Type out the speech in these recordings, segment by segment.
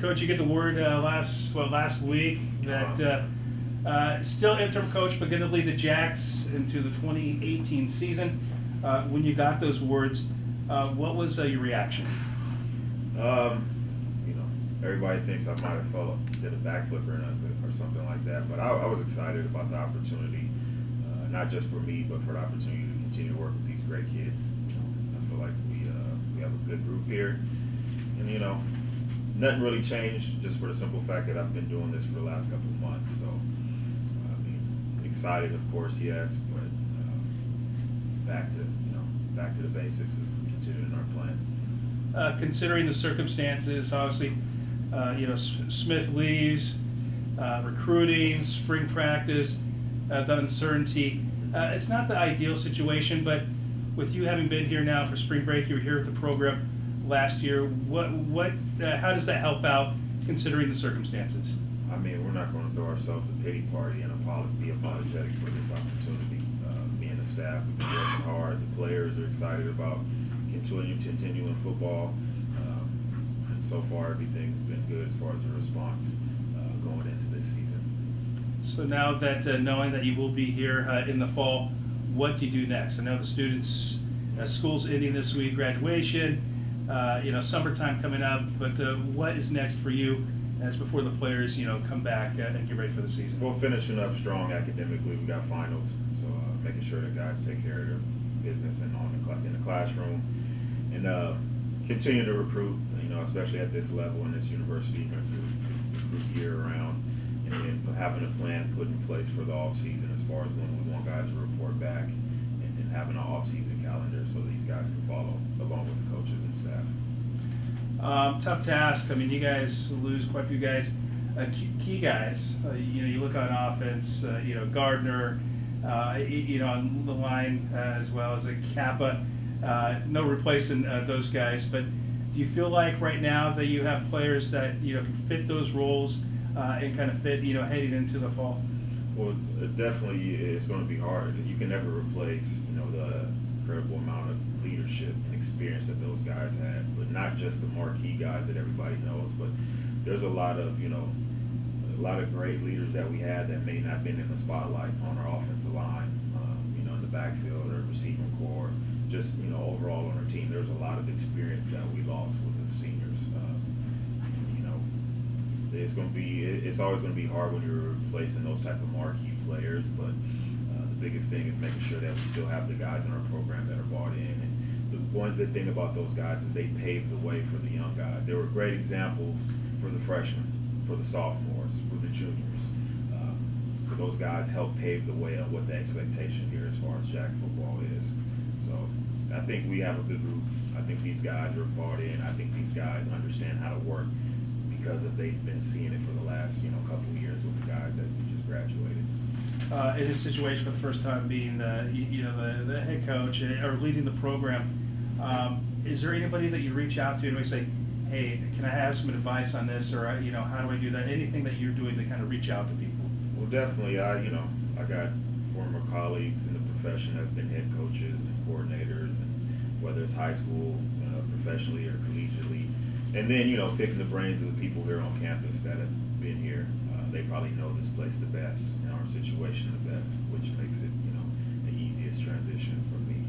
Coach, you get the word last week that still interim coach, but going to lead the Jacks into the 2018 season. When you got those words, what was your reaction? Everybody thinks I might have did a backflip or something like that, but I was excited about the opportunity, not just for me, but for the opportunity to continue to work with these great kids. I feel like we have a good group here, and nothing really changed, just for the simple fact that I've been doing this for the last couple of months. So, excited, of course, yes, but back to the basics of continuing our plan. Considering the circumstances, obviously, Smith leaves, recruiting, spring practice, the uncertainty. It's not the ideal situation, but with you having been here now for spring break, you were here with the program last year. How does that help out considering the circumstances? I mean, we're not going to throw ourselves a pity party and be apologetic for this opportunity. Me and the staff have been working hard. The players are excited about continuing football. And so far, everything's been good as far as the response going into this season. So now that knowing that you will be here in the fall, what do you do next? I know the students, school's ending this week, graduation, summertime coming up, but what is next for you as before the players, come back and get ready for the season? Well, finishing up strong academically, we got finals, so making sure that guys take care of their business and in the classroom, and continue to recruit, especially at this level in this university, recruit year round, and then having a plan put in place for the off season as far as when we want guys to report back, and having an off season calendar so these guys can follow along with the coaches and staff. Tough task. I mean, you guys lose quite a few guys, key guys. You look on offense. Gardner. On the line as well as a Kappa. No replacing those guys. But do you feel like right now that you have players that can fit those roles and kind of fit heading into the fall? Well, definitely, it's going to be hard. You can never replace the incredible amount of leadership and experience that those guys had, but not just the marquee guys that everybody knows, but there's a lot of great leaders that we had that may not have been in the spotlight on our offensive line, in the backfield or receiving core, just overall on our team. There's a lot of experience that we lost with the seniors. It's always going to be hard when you're replacing those type of marquee players, but the biggest thing is making sure that we still have the guys in our program that are bought in. And the one good thing about those guys is they paved the way for the young guys. They were great examples for the freshmen, for the sophomores, for the juniors. So those guys helped pave the way on what the expectation here as far as Jack football is. So I think we have a good group. I think these guys are bought in. I think these guys understand how to work because they've been seeing it for the last couple of years with the guys that we just graduated. In this situation for the first time being the head coach or leading the program, is there anybody that you reach out to and say, hey, can I have some advice on this, or how do I do that? Anything that you're doing to kind of reach out to people? Well, definitely, I got former colleagues in the profession that have been head coaches and coordinators, and whether it's high school, professionally or collegiately, and then picking the brains of the people here on campus that have been here. They probably know this place the best and our situation the best, which makes it the easiest transition for me.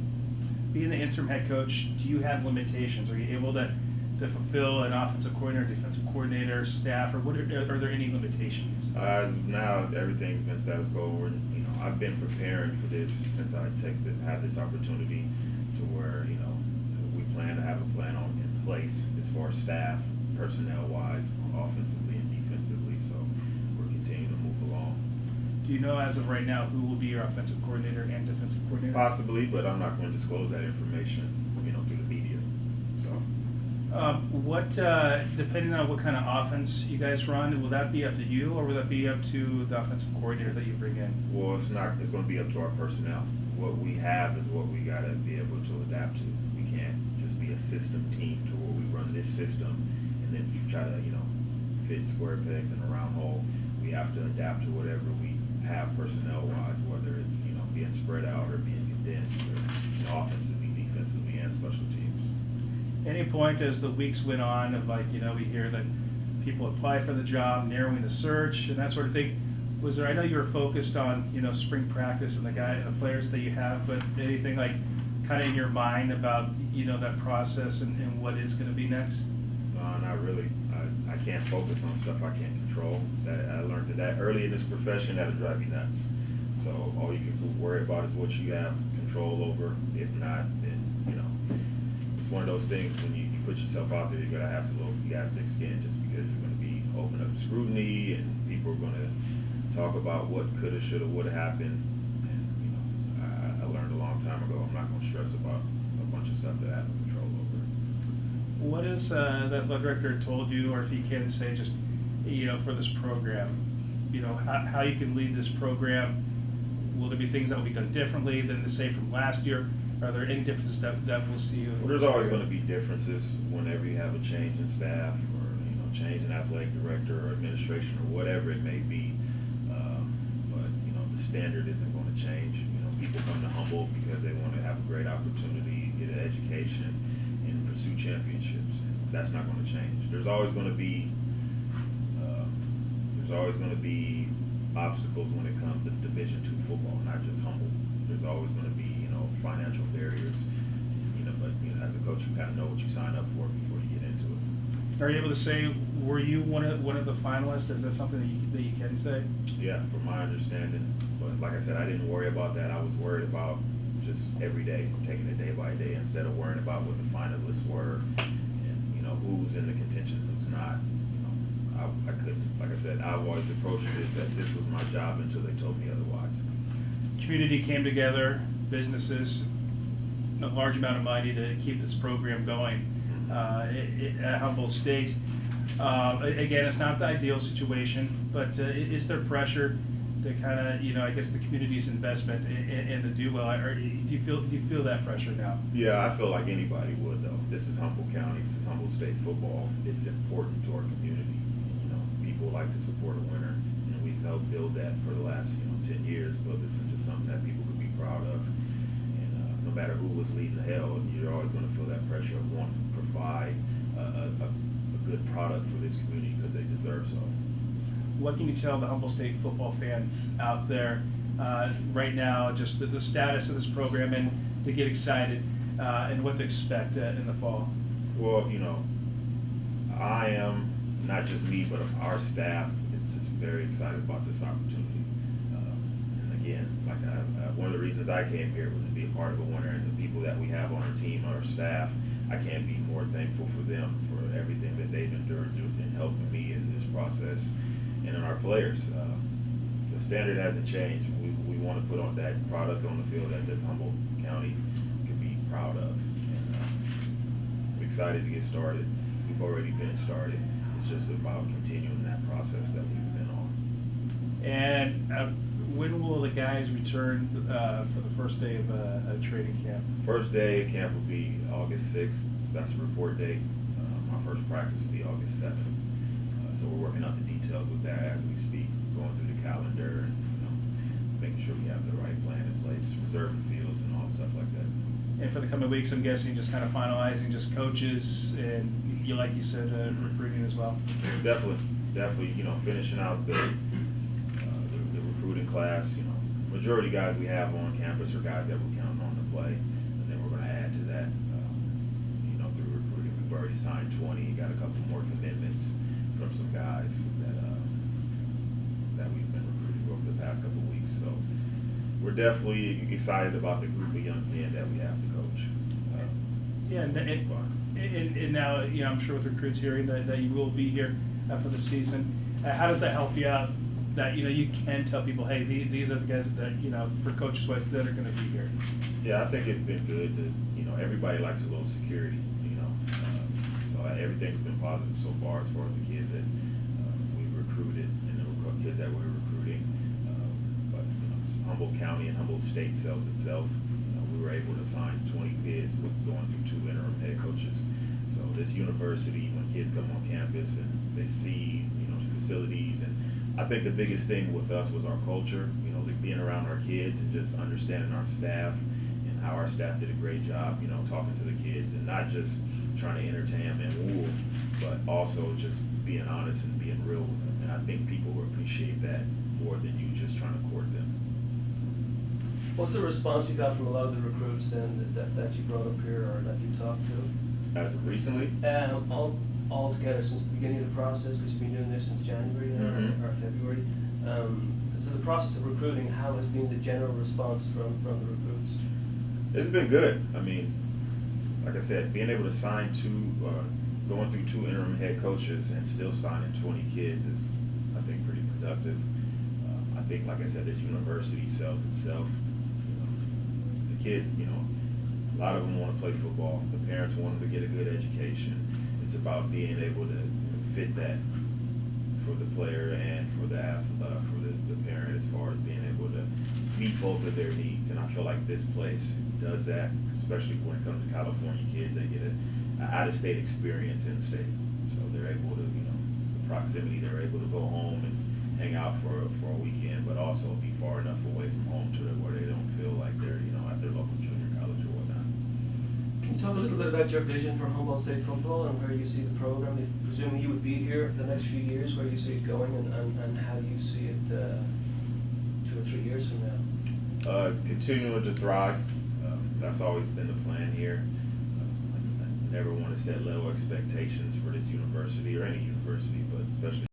Being the interim head coach, do you have limitations? Are you able to fulfill an offensive coordinator, defensive coordinator, staff, or are there any limitations? As of now, everything's been status quo. I've been preparing for this since I have this opportunity, to where we plan to have a plan in place as far as staff, personnel wise, offensively and defensively. So we're continuing to move along. Do you know as of right now who will be your offensive coordinator and defensive coordinator? Possibly, but I'm not going to disclose that information, through the media. So. Depending on what kind of offense you guys run, will that be up to you, or will that be up to the offensive coordinator that you bring in? Well, it's not. It's going to be up to our personnel. What we have is what we got to be able to adapt to. We can't just be a system team to where we run this system and then try to, fit square pegs in a round hole. We have to adapt to whatever we have personnel-wise, whether it's being spread out or being condensed, or offensively, defensively, and special teams. Any point as the weeks went on of we hear that people apply for the job, narrowing the search, and that sort of thing. Was there? I know you were focused on spring practice and the players that you have, but anything like kind of in your mind about that process and what is going to be next? No, not really. I can't focus on stuff I can't control. That I learned that early in this profession, that'll drive you nuts. So all you can worry about is what you have control over. If not, then it's one of those things when you put yourself out there, you gotta have thick skin, just because you're gonna be open up to scrutiny and people are gonna talk about what coulda, shoulda, woulda happened. And I learned a long time ago, I'm not gonna stress about a bunch of stuff that I have no control over. What is that athletic director told you, or if he can say, just for this program, how you can lead this program? Will there be things that will be done differently than say from last year? Are there any differences that we'll see? Well, there's always going to be differences whenever you have a change in staff, or change in athletic director or administration or whatever it may be. But the standard isn't going to change. People come to Humboldt because they want to have a great opportunity, get an education, and pursue championships. That's not going to change. There's always going to be obstacles when it comes to Division II football, not just Humboldt. There's always going to be financial barriers, but as a coach, you kind of know what you sign up for before you get into it. Are you able to say, were you one of the finalists? Is that something that you can say? Yeah, from my understanding. But like I said, I didn't worry about that. I was worried about just every day, taking it day by day, instead of worrying about what the finalists were and who's in the contention, who's not. I couldn't. Like I said, I've always approached this as this was my job until they told me otherwise. Community came together, businesses, a large amount of money to keep this program going at Humboldt State. Again, it's not the ideal situation, but is there pressure to kind of, I guess the community's investment in the do well? Or do you feel that pressure now? Yeah, I feel like anybody would, though. This is Humboldt County. This is Humboldt State football. It's important to our community. People like to support a winner, and we've helped build that for the last 10 years. But this is just something that people could be proud of. And no matter who was leading the hell, you're always going to feel that pressure of wanting to provide a good product for this community because they deserve so. What can you tell the Humboldt State football fans out there right now, just the status of this program and to get excited and what to expect in the fall? Well, I am, not just me, but our staff is just very excited about this opportunity. And again, one of the reasons I came here was to be a part of a winner, and the people that we have on our team, our staff, I can't be more thankful for them, for everything that they've endured in helping me in this process, and in our players. The standard hasn't changed. We want to put on that product on the field that this Humboldt County can be proud of. And I'm excited to get started. We've already been started. It's just about continuing that process that we've been on. And when will the guys return for the first day of training camp? First day of camp will be August 6th. That's the report date. My first practice will be August 7th. So we're working out the details with that as we speak, going through the calendar and making sure we have the right plan in place, reserving fields and all stuff like that. And for the coming weeks, I'm guessing just kind of finalizing just coaches and, like you said, recruiting as well. Definitely, finishing out the recruiting class. Majority guys we have on campus are guys that we're counting on to play, and then we're going to add to that. Through recruiting, we've already signed 20. Got a couple more commitments from some guys that we've been recruiting over the past couple of weeks. So we're definitely excited about the group of young men that we have to coach. And now, I'm sure with recruits hearing that you will be here for the season, how does that help you out? That you can tell people, hey, these are the guys that for coaches wise that are going to be here. Yeah, I think it's been good to everybody likes a little security. So everything's been positive so far as the kids that we've recruited and the kids that we're recruiting. But just Humboldt County and Humboldt State sells itself. We were able to sign 20 kids going through 2 interim head coaches. So this university, when kids come on campus and they see facilities, and I think the biggest thing with us was our culture. Being around our kids and just understanding our staff and how our staff did a great job. Talking to the kids and not just trying to entertain them and woo them, but also just being honest and being real with them. And I think people will appreciate that more than you just trying to court them. What's the response you got from a lot of the recruits then that you brought up here or that you talked to? As of recently, All together since the beginning of the process, because you've been doing this since January Mhm. or February. So the process of recruiting, how has been the general response from the recruits? it's been good. I mean, like I said, being able to sign going through 2 interim head coaches and still signing 20 kids is, I think, pretty productive. I think, like I said, this university sells itself. You know, the kids, a lot of them want to play football. The parents want them to get a good education. It's about being able to fit that for the player and for the parent, as far as being able to meet both of their needs. And I feel like this place does that, especially when it comes to California kids. They get an out-of-state experience in state, so they're able to, the proximity. They're able to go home and hang out for a weekend, but also be far enough away from home to where they don't feel like they're at their local junior college or whatnot. Can you talk a little bit about your vision for Humboldt State football and where you see the program? Presuming you would be here for the next few years, where you see it going and how you see it 2 or 3 years from now? Continuing to thrive. That's always been the plan here. I never want to set low expectations for this university or any university, but especially